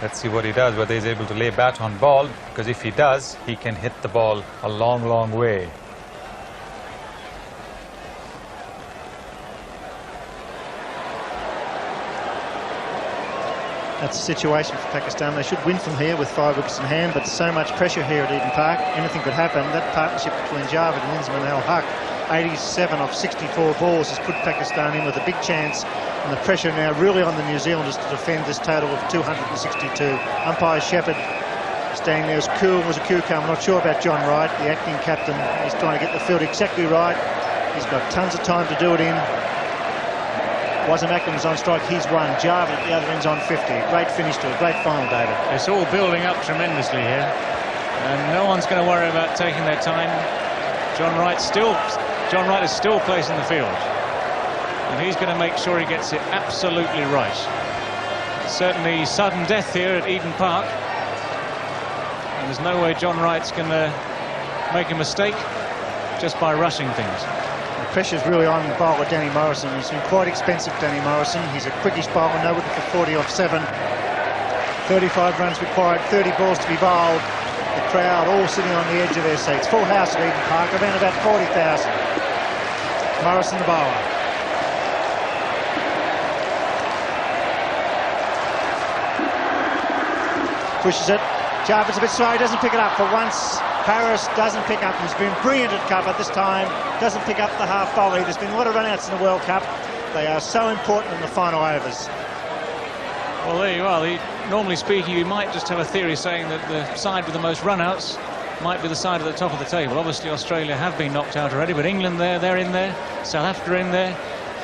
Let's see what he does, whether he's able to lay bat on ball, because if he does, he can hit the ball a long, long way. That's the situation for Pakistan. They should win from here with 5 wickets in hand, but so much pressure here at Eden Park. Anything could happen. That partnership between Javed and Inzamam al-Haq, 87 of 64 balls, has put Pakistan in with a big chance, and the pressure now really on the New Zealanders to defend this total of 262. Umpire Shepherd staying there as cool as a cucumber. I'm not sure about John Wright, the acting captain. He's trying to get the field exactly right. He's got tons of time to do it in. Wasim Akram's on strike, he's one. Javed at the other end's on 50. Great finish to a great final, David. It's all building up tremendously here, and no one's going to worry about taking their time. John Wright is still placing the field, and he's going to make sure he gets it absolutely right. Certainly sudden death here at Eden Park, and there's no way John Wright's going to make a mistake just by rushing things. The pressure's really on bowler Danny Morrison. He's been quite expensive, Danny Morrison. He's a quickish bowler, no wicket for 40 off 7. 35 runs required, 30 balls to be bowled. The crowd all sitting on the edge of their seats. Full house at Eden Park, around about 40,000. Morrison the bowler. Pushes it. Javed's a bit slow, he doesn't pick it up for once. Harris doesn't pick up. He's been brilliant at cover this time. Doesn't pick up the half volley. There's been a lot of run-outs in the World Cup. They are so important in the final overs. Well, there you are. Normally speaking, you might just have a theory saying that the side with the most run-outs might be the side at the top of the table. Obviously, Australia have been knocked out already, but England they're in there. South Africa in there.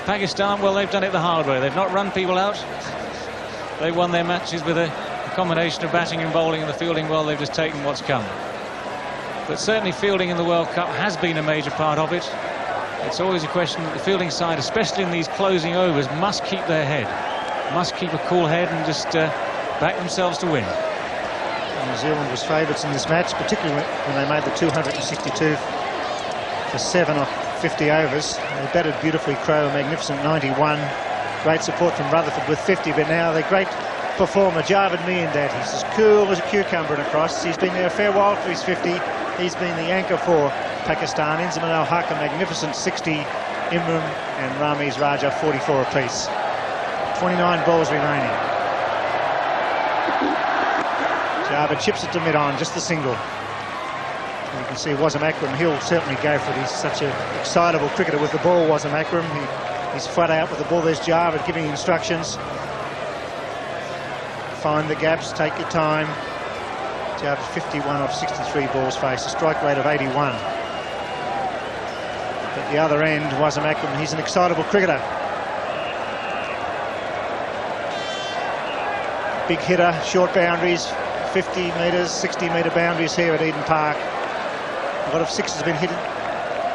Pakistan, well, they've done it the hard way. They've not run people out. They've won their matches with a combination of batting and bowling, and the fielding, well, they've just taken what's come. But certainly fielding in the World Cup has been a major part of it. It's always a question that the fielding side, especially in these closing overs, must keep their head, must keep a cool head and just back themselves to win. New Zealand was favourites in this match, particularly when they made the 262 for 7 off 50 overs. They batted beautifully, Crowe, a magnificent 91. Great support from Rutherford with 50, but now the great performer, Javed Miandad. He's as cool as a cucumber and across. He's been there a fair while for his 50. He's been the anchor for Pakistan. Inzamam al-Haq, a magnificent 60. Imran and Ramiz Raja, 44 apiece. 29 balls remaining. Javed chips it to mid-on, just the single. And you can see Wasim Akram, he'll certainly go for it. He's such an excitable cricketer with the ball, Wasim Akram. He's flat out with the ball. There's Javed giving instructions. Find the gaps, take your time. Javed 51 off 63 balls faced, a strike rate of 81. At the other end, Wasim Akram, he's an excitable cricketer. Big hitter, short boundaries, 50 metres, 60 metre boundaries here at Eden Park. A lot of sixes have been hit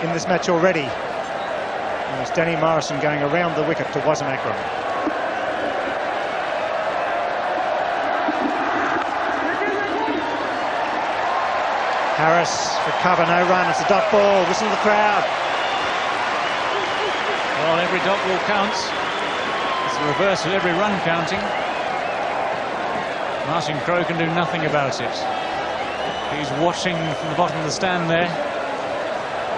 in this match already. And it's Danny Morrison going around the wicket to Wasim Akram. Harris for cover, no run, it's a dot ball, listen to the crowd. Well, every dot ball counts. It's the reverse of every run counting. Martin Crowe can do nothing about it. He's watching from the bottom of the stand there.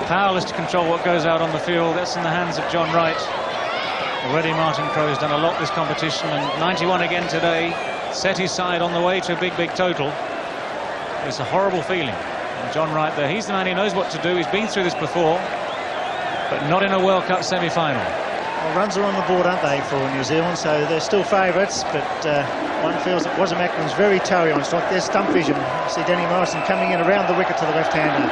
Powerless to control what goes out on the field. That's in the hands of John Wright. Already Martin Crowe's done a lot this competition, and 91 again today. Set his side on the way to a big, big total. It's a horrible feeling. John Wright there, he's the man who knows what to do. He's been through this before, but not in a World Cup semi-final. Well, runs are on the board, aren't they, for New Zealand, so they're still favourites, but one feels that Wasim Akram's very toey on strike. There's stump vision. You see Danny Morrison coming in around the wicket to the left-hander.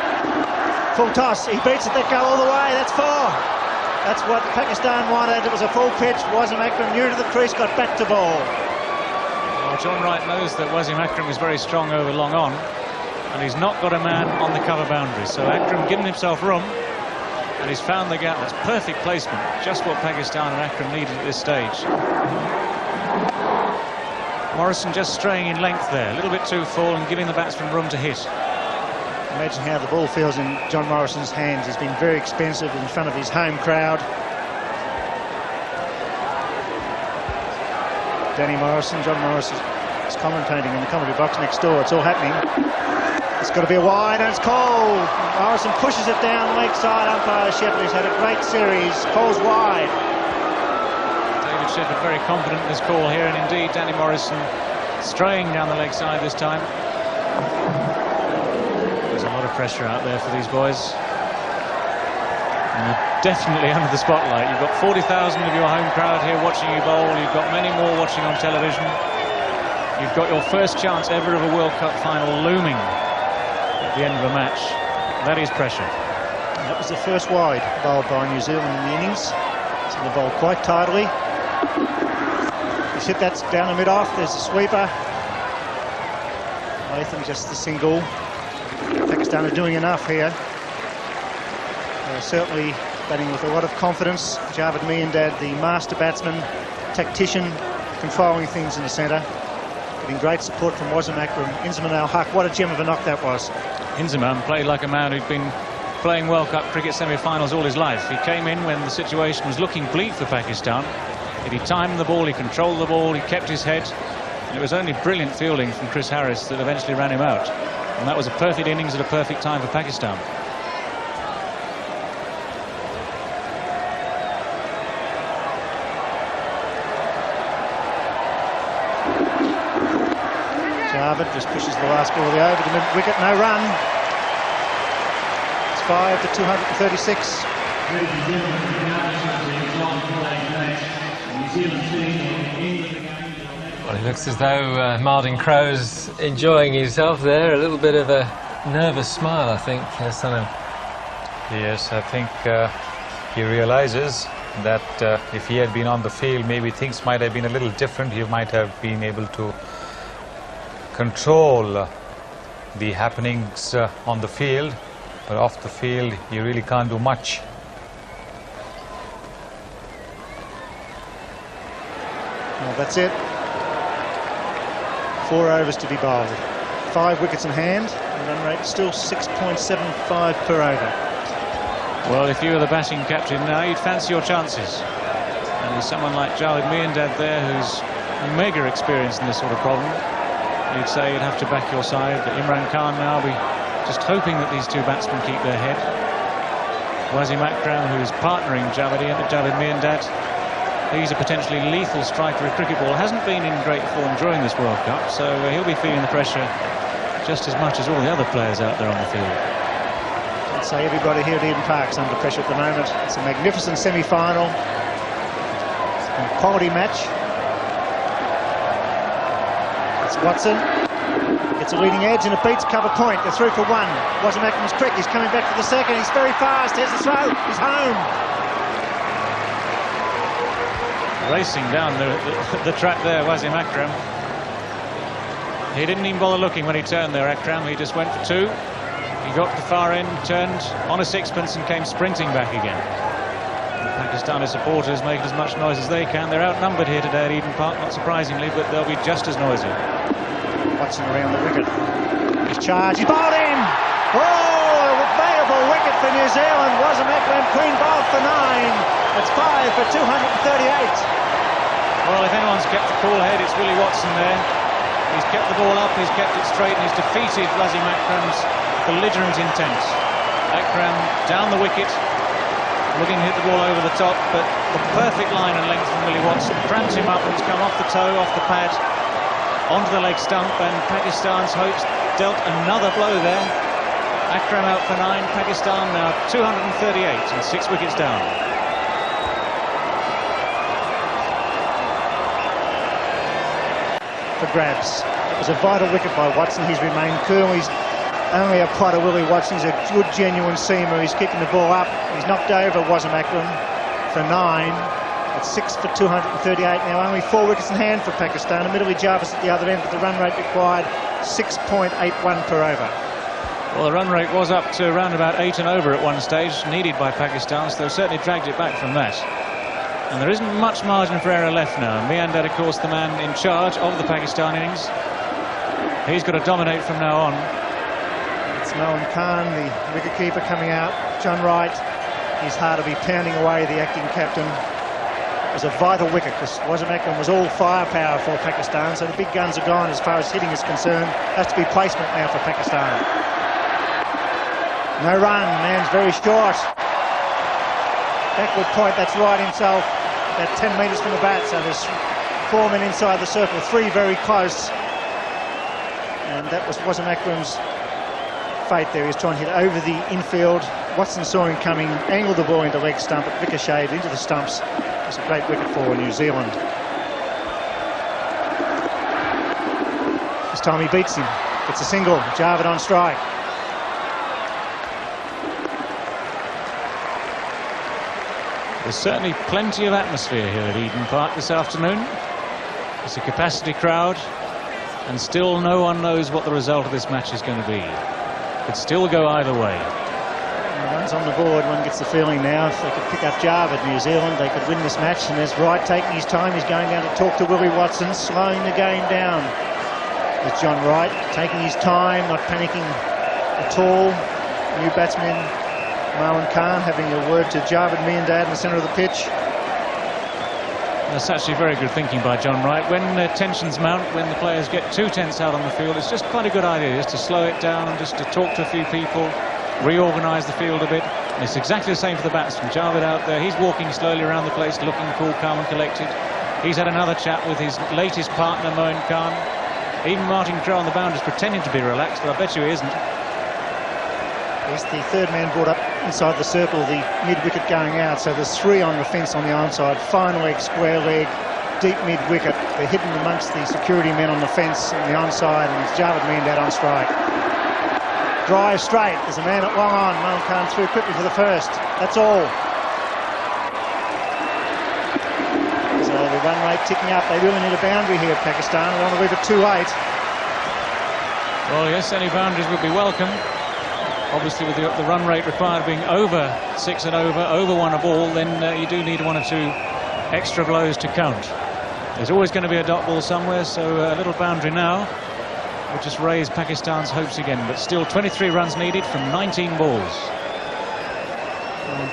Full toss, he beats it, that go all the way, that's 4. That's what Pakistan wanted. It was a full pitch. Wasim Akram new to the crease, got back to ball. Well, John Wright knows that Wasim Akram is very strong over long on, and he's not got a man on the cover boundary. So Akram giving himself room, and he's found the gap. That's perfect placement, just what Pakistan and Akram needed at this stage. Morrison just straying in length there, a little bit too full and giving the batsman room to hit. Imagine how the ball feels in John Morrison's hands. He's been very expensive in front of his home crowd. Danny Morrison, John Morrison He's commentating in the commentary box next door. It's all happening. It's got to be a wide, and it's Cole. Morrison pushes it down leg side. Umpire Shepherd's had a great series. Cole's wide. David Shepherd very confident in this call here, and indeed Danny Morrison straying down the leg side this time. There's a lot of pressure out there for these boys. And you're definitely under the spotlight. You've got 40,000 of your home crowd here watching you bowl. You've got many more watching on television. You've got your first chance ever of a World Cup final looming at the end of a match. That is pressure. And that was the first wide bowled by New Zealand in the innings. So they bowled quite tidily. He's hit that down the mid-off. There's the sweeper. Latham just the single. Pakistan are doing enough here. They're certainly batting with a lot of confidence. Javed Miandad, the master batsman, tactician, controlling things in the centre. Getting great support from Wasim Akram. Inzamam al-Haq, what a gem of a knock that was. Inzamam played like a man who'd been playing World Cup cricket semi-finals all his life. He came in when the situation was looking bleak for Pakistan. He timed the ball, he controlled the ball, he kept his head. And it was only brilliant fielding from Chris Harris that eventually ran him out. And that was a perfect innings at a perfect time for Pakistan. Javed just pushes the last ball over the mid-wicket, no run. It's 5 for 236. Well, it looks as though Martin Crowe's enjoying himself there. A little bit of a nervous smile, I think, Sanu. Yes, I think he realizes that if he had been on the field, maybe things might have been a little different. He might have been able to control the happenings on the field, but off the field, you really can't do much. Well, that's it. 4 overs to be bowled. 5 wickets in hand. The run rate still 6.75 per over. Well, if you were the batting captain now, you'd fancy your chances. And with someone like Javed Miandad there, who's mega experienced in this sort of problem, you'd say you'd have to back your side. But Imran Khan now be just hoping that these two batsmen keep their head. Wasim Akram, who's partnering Javed Miandad. He's a potentially lethal striker of cricket ball. Hasn't been in great form during this World Cup, so he'll be feeling the pressure just as much as all the other players out there on the field. I'd say everybody here at Eden Park's under pressure at the moment. It's a magnificent semi-final. It's been a quality match. It's Watson. Gets a leading edge and it beats cover point. They're through for 1. Wasim Akram's crick. He's coming back for the second. He's very fast. Here's the throw. He's home. Racing down the track there, Wasim Akram. He didn't even bother looking when he turned there, Akram. He just went for 2. He got to the far end, turned on a sixpence and came sprinting back again. The Pakistani supporters make as much noise as they can. They're outnumbered here today at Eden Park, not surprisingly, but they'll be just as noisy. Watson around the wicket. He's charged. He's bowled in. Oh, a valuable wicket for New Zealand. Wasim Akram clean bowled for 9. It's 5 for 238. Well, if anyone's kept the cool head, it's Willie Watson there. He's kept the ball up, he's kept it straight, and he's defeated Wasim Akram's belligerent intent. Akram down the wicket, looking to hit the ball over the top, but the perfect line and length from Willie Watson cramps him up and he's come off the toe, off the pad, onto the leg stump, and Pakistan's hopes dealt another blow there. Akram out for 9, Pakistan now 238 and 6 wickets down. For grabs. It was a vital wicket by Watson. He's remained cool. He's only a Potter Willie Watson. He's a good, genuine seamer. He's kicking the ball up. He's knocked over Wasim Akram for 9. It's 6 for 238. Now only 4 wickets in hand for Pakistan. Admittedly, Jarvis at the other end, but the run rate required 6.81 per over. Well, the run rate was up to around about 8 and over at one stage, needed by Pakistan, so they've certainly dragged it back from that. And there isn't much margin for error left now. Miandad, of course, the man in charge of the Pakistan innings. He's got to dominate from now on. It's Mohan Khan, the wicketkeeper, coming out. John Wright, he's hard to be pounding away, the acting captain. was a vital wicket because Wasim was all firepower for Pakistan, so the big guns are gone as far as hitting is concerned. Has to be placement now for Pakistan. No run, man's very short. Backward point, that's right himself, about 10 metres from the bat, so there's 4 men inside the circle, 3 very close. And that was Wasim Akram's fate there. He was trying to hit over the infield. Watson saw him coming, angled the ball into leg stump, it ricocheted into the stumps. It's a great wicket for New Zealand. This time he beats him, gets a single, Javed on strike. There's certainly plenty of atmosphere here at Eden Park this afternoon. It's a capacity crowd, and still no one knows what the result of this match is going to be. Could still go either way. Runs on the board, one gets the feeling now if they could pick up Javed, New Zealand, they could win this match. And there's Wright taking his time, he's going down to talk to Willie Watson, slowing the game down. There's John Wright taking his time, not panicking at all. New batsman Marwan Khan having a word to Javed Miandad in the centre of the pitch. That's actually very good thinking by John Wright. When tensions mount, when the players get too tense out on the field, it's just quite a good idea just to slow it down, just to talk to a few people, reorganise the field a bit. And it's exactly the same for the batsman. Javed out there, he's walking slowly around the place, looking cool, calm and collected. He's had another chat with his latest partner, Moin Khan. Even Martin Crowe on the boundaries pretending to be relaxed, but I bet you he isn't. He's the third man brought up inside the circle, the mid-wicket going out, so there's 3 on the fence on the onside. Fine leg, square leg, deep mid-wicket. They're hidden amongst the security men on the fence on the onside, and it's Javed Miandad on strike. Drive straight, there's a man at long on. Moin Khan through quickly for the first, that's all. So the run rate ticking up, they really need a boundary here at Pakistan. They want to leave it 2-8. Well, yes, any boundaries would be welcome. Obviously, with the run rate required being over 6 and over 1 a ball, then you do need 1 or 2 extra blows to count. There's always going to be a dot ball somewhere, so a little boundary now would just raise Pakistan's hopes again. But still 23 runs needed from 19 balls.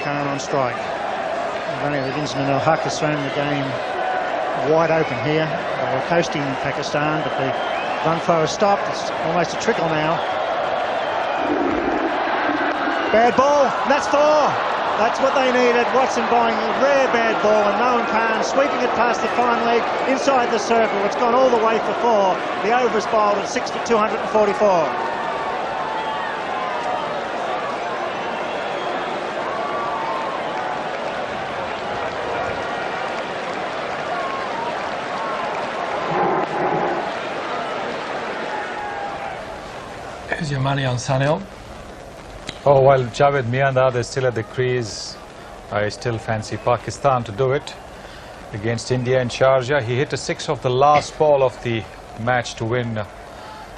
Khan on strike. Running the Dinsman Al-Haq has thrown the game wide open here. They were coasting Pakistan, but the run flow has stopped. It's almost a trickle now. Bad ball, and that's 4. That's what they needed. Watson buying a rare bad ball, and Moin Khan sweeping it past the fine leg inside the circle. It's gone all the way for 4. The over is bowled at 6 for 244. Here's your money on Sunil. Oh, while Javed Miandad is still at the crease, I still fancy Pakistan to do it against India in Sharjah. He hit a 6 off the last ball of the match to win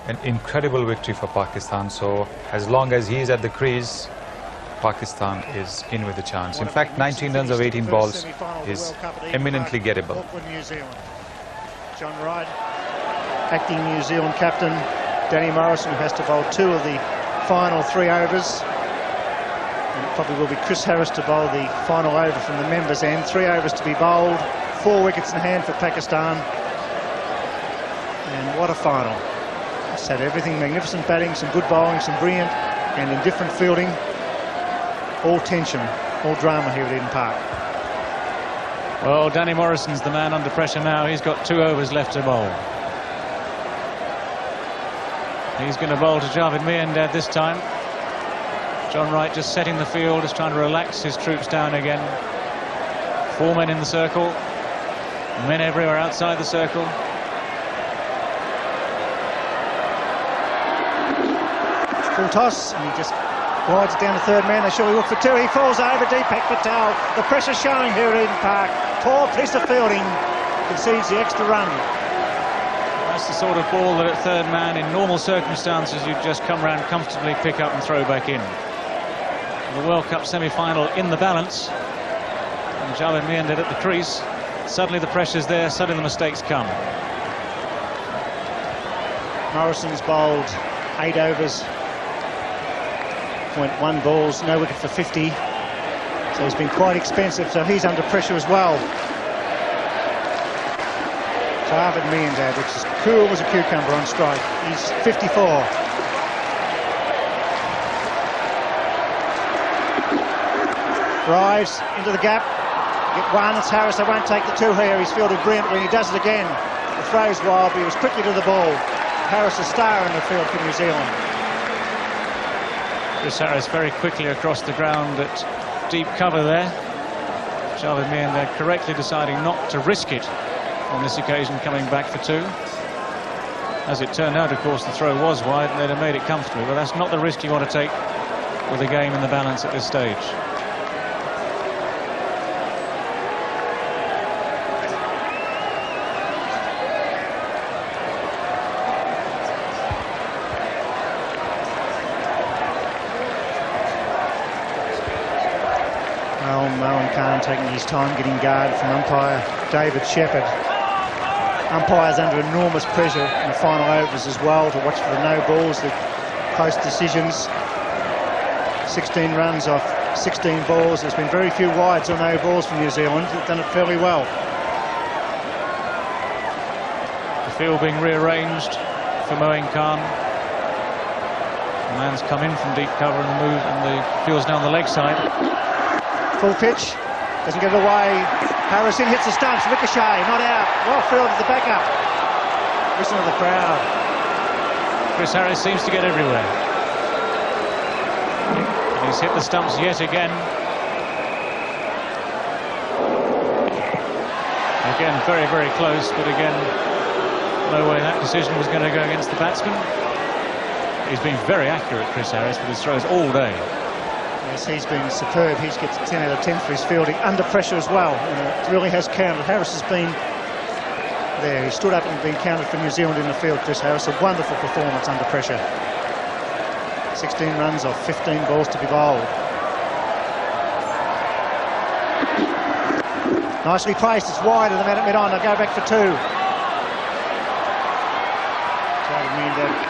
an incredible victory for Pakistan. So as long as he's at the crease, Pakistan is in with a chance. In fact, 19 runs of 18 balls is eminently gettable. John Wright, acting New Zealand captain. Danny Morrison, who has to bowl 2 of the final 3 overs. And it probably will be Chris Harris to bowl the final over from the members' end. 3 overs to be bowled, 4 wickets in hand for Pakistan. And what a final. It's had everything, magnificent batting, some good bowling, some brilliant and indifferent fielding. All tension, all drama here at Eden Park. Well, Danny Morrison's the man under pressure now. He's got 2 overs left to bowl. He's going to bowl to Javed Miandad this time. John Wright just setting the field, just trying to relax his troops down again. 4 men in the circle, men everywhere outside the circle. Full toss, and he just glides it down to third man. They surely look for 2. He falls over, Deepak Patel. The pressure showing here at Eden Park. Poor piece of fielding, concedes the extra run. That's the sort of ball that at third man, in normal circumstances, you'd just come round comfortably, pick up and throw back in. The World Cup semi-final in the balance, and Javed Miandad at the crease. Suddenly the pressure's there, suddenly the mistakes come. Morrison's bowled 8 overs, 0.1 balls, no wicket for 50. So he's been quite expensive, so he's under pressure as well. Jarvid Miandad, which is cool as a cucumber on strike. He's 54. Drives into the gap. Get one, it's Harris. They won't take the two here. He's fielded brilliantly. He does it again. The throw's wild, but he was quickly to the ball. Harris a star in the field for New Zealand. Chris Harris very quickly across the ground at deep cover there. Jarvid Miandad correctly deciding not to risk it on this occasion, coming back for two. As it turned out, of course, the throw was wide and they'd have made it comfortably, but that's not the risk you want to take with the game in the balance at this stage. Taking his time getting guard from umpire David Shepherd. Umpires under enormous pressure in the final overs as well to watch for the no balls, the close decisions. 16 runs off 16 balls. There's been very few wides or no balls from New Zealand. They've done it fairly well. The field being rearranged for Moeen Khan. The man's come in from deep cover and the move, and the field's down the leg side. Full pitch. Doesn't get it away. Harrison hits the stumps. Ricochet, not out. Well fielded the backup. Listen to the crowd. Chris Harris seems to get everywhere. And he's hit the stumps yet again. Again, very, very close, but again, no way that decision was going to go against the batsman. He's been very accurate, Chris Harris, with his throws all day. Yes, he's been superb. He's gets 10 out of 10 for his fielding under pressure as well. It really has counted. Harris has been there. He stood up and been counted for New Zealand in the field, Chris Harris. A wonderful performance under pressure. 16 runs off 15 balls to be bowled. Nicely placed. It's wide of the man at mid-on. They'll go back for two.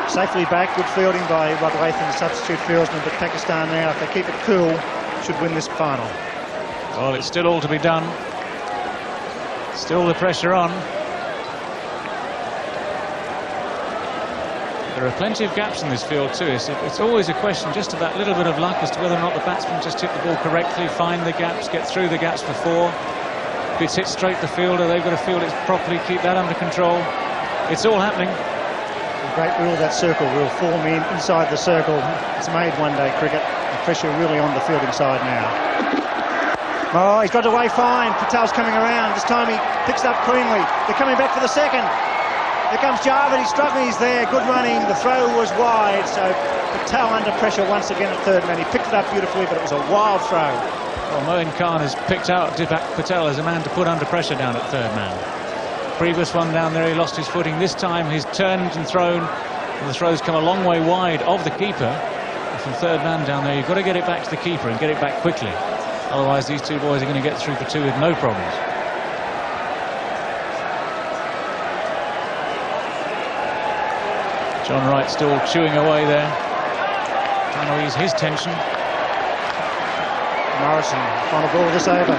Safely back, good fielding by Rod Latham, the substitute fieldsman, but Pakistan now, if they keep it cool, should win this final. Well, it's still all to be done. Still the pressure on. There are plenty of gaps in this field too. It's always a question just of that little bit of luck as to whether or not the batsman just hit the ball correctly, find the gaps, get through the gaps before. If it's hit straight the fielder, they've got to field it properly, keep that under control. It's all happening. Great rule, that circle rule, form in inside the circle. It's made one-day cricket. The pressure really on the fielding side now. Oh, he's got away fine. Patel's coming around. This time he picks it up cleanly. They're coming back for the second. Here comes Jarvid. He's struggling. He's there. Good running. The throw was wide. So Patel under pressure once again at third man. He picked it up beautifully, but it was a wild throw. Well, Moeen Khan has picked out Deepak Patel as a man to put under pressure down at third man. Previous one down there, he lost his footing. This time he's turned and thrown, and the throw's come a long way wide of the keeper. And from third man down there, you've got to get it back to the keeper and get it back quickly. Otherwise, these two boys are going to get through for two with no problems. John Wright still chewing away there, trying to ease his tension. Morrison, final ball of this over.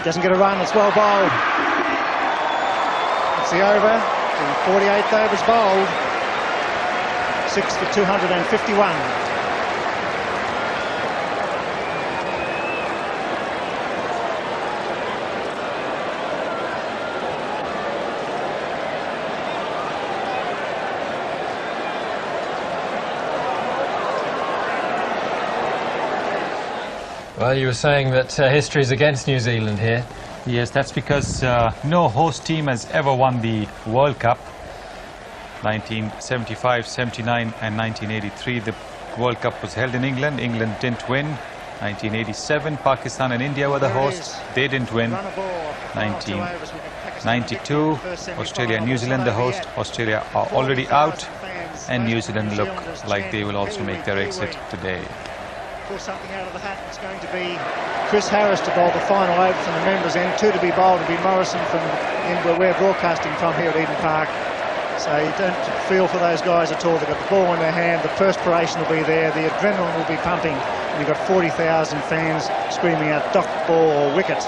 Doesn't get a run, it's well bowled. It's the over, the 48th over's bowled. 6 for 251. Well, you were saying that history is against New Zealand here. Yes, that's because no host team has ever won the World Cup. 1975, 79 and 1983, the World Cup was held in England. England didn't win. 1987, Pakistan and India were the hosts. They didn't win. 1992, Australia and New Zealand the host. Australia are already out, and New Zealand look like they will also make their exit today. Pull something out of the hat. It's going to be Chris Harris to bowl the final over from the members' end. Two to be bowled will be Morrison from the end where we're broadcasting from here at Eden Park. So you don't feel for those guys at all. They've got the ball in their hand, the perspiration will be there, the adrenaline will be pumping, and you've got 40,000 fans screaming out dock, ball or wicket.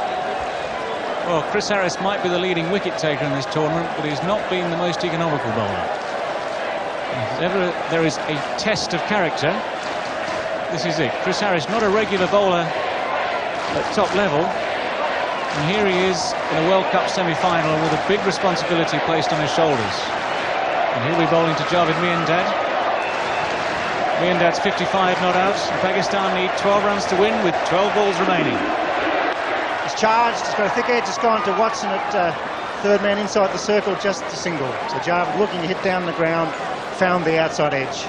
Well, Chris Harris might be the leading wicket taker in this tournament, but he's not been the most economical bowler. If ever there is a test of character, this is it. Chris Harris, not a regular bowler at top level, and here he is in a World Cup semi-final with a big responsibility placed on his shoulders. And he'll be bowling to Javed Miandad. Miandad's 55 not out, and Pakistan need 12 runs to win with 12 balls remaining. He's charged, he's got a thick edge, it's gone to Watson at third man inside the circle, just a single. So Javed looking to hit down the ground, found the outside edge.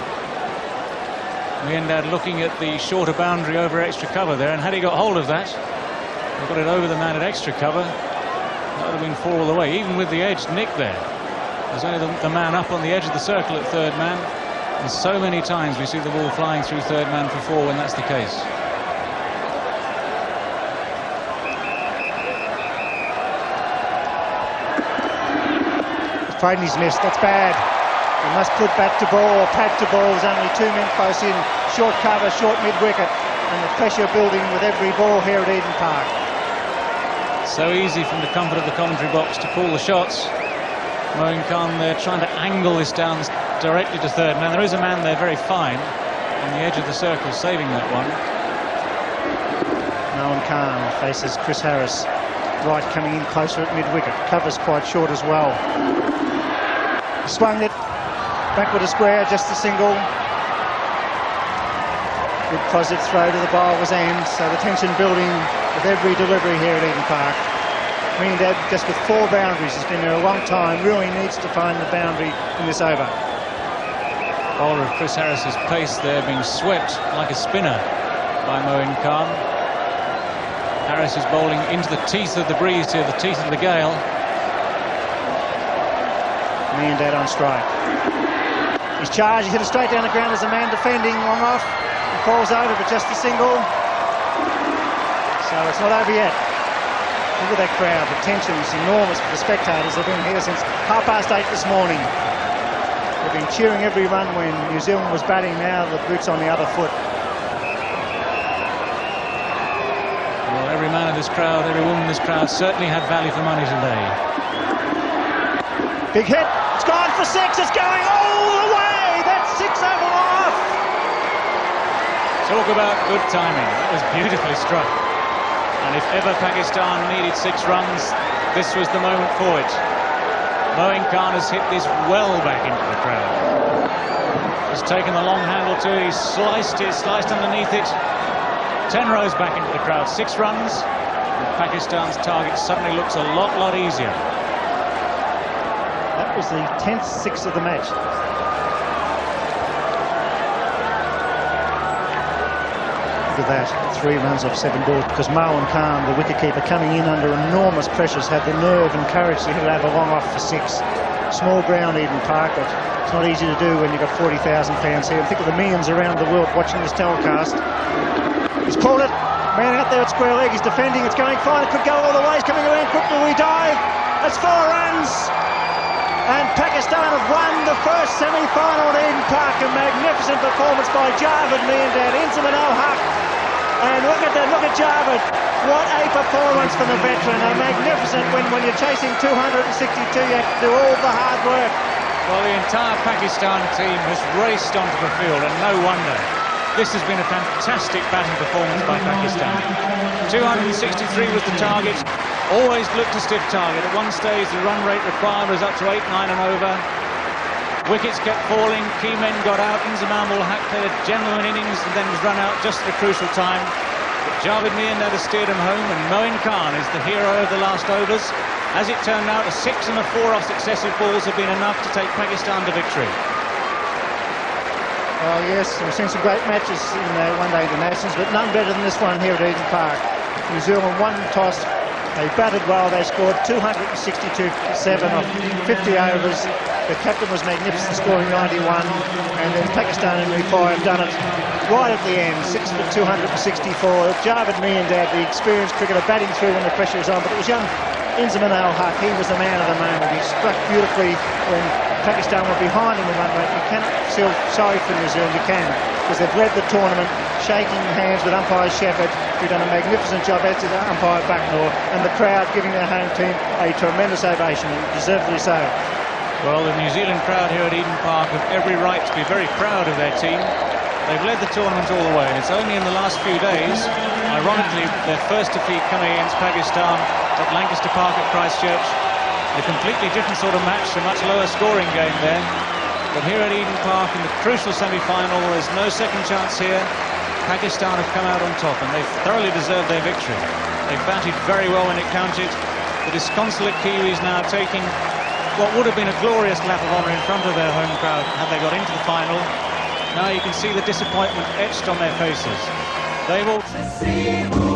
Miandad looking at the shorter boundary over extra cover there, and had he got hold of that, he got it over the man at extra cover, that would have been 4 all the way, even with the edge nick there. There's only the man up on the edge of the circle at third man, and so many times we see the ball flying through third man for 4 when that's the case. Afraid he's missed, that's bad. He must put bat to ball, pad to ball. There's only 2 men close in. Short cover, short mid-wicket, and the pressure building with every ball here at Eden Park. So easy from the comfort of the commentary box to call the shots. Moeen Khan there trying to angle this down directly to third man. There is a man there very fine on the edge of the circle saving that one. Moeen Khan faces Chris Harris. Right coming in closer at mid-wicket. Cover's quite short as well. Swung it. Backward to square, just a single. Good positive throw to the bowler's end, so the tension building with every delivery here at Eden Park. Miandad just with 4 boundaries, has been there a long time, really needs to find the boundary in this over. Bowler of Chris Harris's pace there being swept like a spinner by Moeen Khan. Harris is bowling into the teeth of the breeze here, the teeth of the gale. Miandad on strike. He's charged, he hit it straight down the ground as a man defending, long off. He falls over, but just a single. So it's not over yet. Look at that crowd, the tension's enormous for the spectators. They've been here since 8:30 this morning. They've been cheering every run when New Zealand was batting, now the boot's on the other foot. Well, every man in this crowd, every woman in this crowd certainly had value for money today. Big hit, it's gone for 6, it's going all the way! That's 6 over off! Talk about good timing, that was beautifully struck. And if ever Pakistan needed 6 runs, this was the moment for it. Moeen Khan has hit this well back into the crowd. He's taken the long handle to it, he's sliced it, sliced underneath it. 10 rows back into the crowd, 6 runs. And Pakistan's target suddenly looks a lot easier. That was the 10th 6 of the match. Look at that, 3 runs off 7 balls, because Moeen Khan, the wicketkeeper, coming in under enormous pressures, had the nerve and courage to hit it over long off for 6. Small ground, Eden Park, but it's not easy to do when you've got 40,000 fans here. And think of the millions around the world watching this telecast. He's pulled it, man out there at square leg, he's defending, it's going fine, it could go all the way, he's coming around quickly, we dive. That's 4 runs. And Pakistan have won the first semi-final at Eden Park. A magnificent performance by Javed Miandad, Inzamam al-Haq. And look at that, look at Javed. What a performance from the veteran. A magnificent win. When you're chasing 262, you have to do all the hard work. Well, the entire Pakistan team has raced onto the field, and no wonder. This has been a fantastic batting performance by Pakistan. 263 was the target. Always looked a stiff target. At one stage, the run rate required was up to 8, 9 and over. Wickets kept falling. Key men got out. Inzamam al-Haq played a genuine innings and then was run out just at a crucial time. But Javed Miandad has steered him home, and Moeen Khan is the hero of the last overs. As it turned out, a 6 and a 4 off successive balls have been enough to take Pakistan to victory. Oh yes, we've seen some great matches in one-day internationals, but none better than this one here at Eden Park. New Zealand won the toss, they batted well, they scored 262 for 7 off 50 overs. The captain was magnificent, scoring 91, and then Pakistan in reply have done it right at the end, 6 for 264. Javed Miandad, the experienced cricketer, batting through when the pressure was on, but it was young Inzamam al-Haq, he was the man of the moment. He struck beautifully when Pakistan were behind in the run rate. You cannot feel sorry for New Zealand, you can, because they've led the tournament, shaking hands with umpire Shepherd, who's done a magnificent job, as did umpire Bucknor, and the crowd giving their home team a tremendous ovation, and deservedly so. Well, the New Zealand crowd here at Eden Park have every right to be very proud of their team. They've led the tournament all the way, and it's only in the last few days, ironically, their first defeat coming against Pakistan at Lancaster Park at Christchurch. A completely different sort of match, a much lower scoring game there. But here at Eden Park in the crucial semi-final, there's no second chance here. Pakistan have come out on top, and they've thoroughly deserved their victory. They've batted very well when it counted. The disconsolate Kiwis now taking what would have been a glorious lap of honour in front of their home crowd had they got into the final. Now you can see the disappointment etched on their faces. They will...